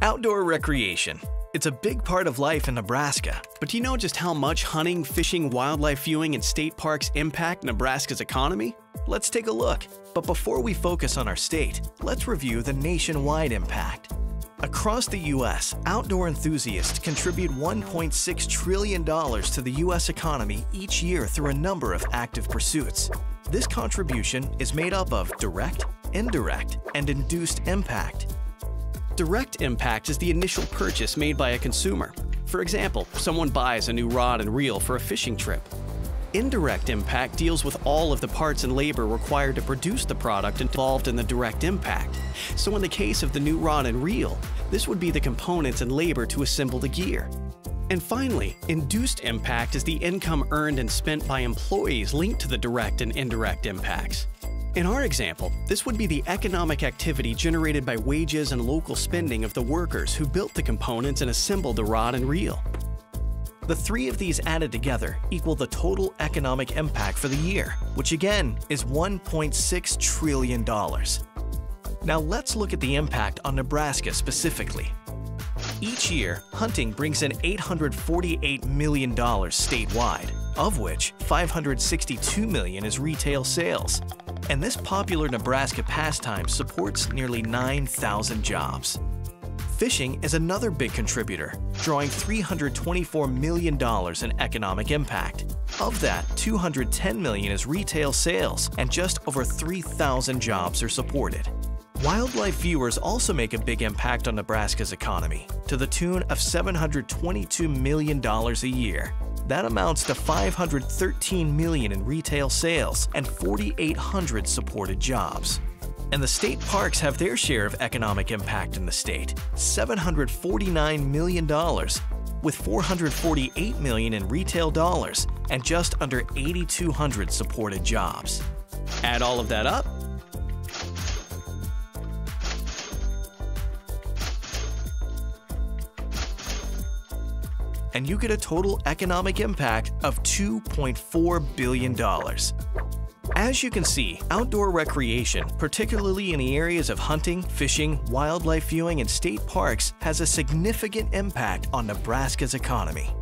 Outdoor recreation. It's a big part of life in Nebraska. But do you know just how much hunting, fishing, wildlife viewing, and state parks impact Nebraska's economy? Let's take a look. But before we focus on our state, let's review the nationwide impact. Across the U.S., outdoor enthusiasts contribute $1.6 trillion to the U.S. economy each year through a number of active pursuits. This contribution is made up of direct, indirect, and induced impact. Direct impact is the initial purchase made by a consumer. For example, someone buys a new rod and reel for a fishing trip. Indirect impact deals with all of the parts and labor required to produce the product involved in the direct impact. So in the case of the new rod and reel, this would be the components and labor to assemble the gear. And finally, induced impact is the income earned and spent by employees linked to the direct and indirect impacts. In our example, this would be the economic activity generated by wages and local spending of the workers who built the components and assembled the rod and reel. The three of these added together equal the total economic impact for the year, which again is $1.6 trillion. Now let's look at the impact on Nebraska specifically. Each year, hunting brings in $848 million statewide, of which $562 million is retail sales. And this popular Nebraska pastime supports nearly 9,000 jobs. Fishing is another big contributor, drawing $324 million in economic impact. Of that, $210 million is retail sales, and just over 3,000 jobs are supported. Wildlife viewers also make a big impact on Nebraska's economy, to the tune of $722 million a year. That amounts to $513 million in retail sales and 4,800 supported jobs. And the state parks have their share of economic impact in the state, $749 million, with $448 million in retail dollars and just under 8,200 supported jobs. Add all of that up, and you get a total economic impact of $2.4 billion. As you can see, outdoor recreation, particularly in the areas of hunting, fishing, wildlife viewing, and state parks, has a significant impact on Nebraska's economy.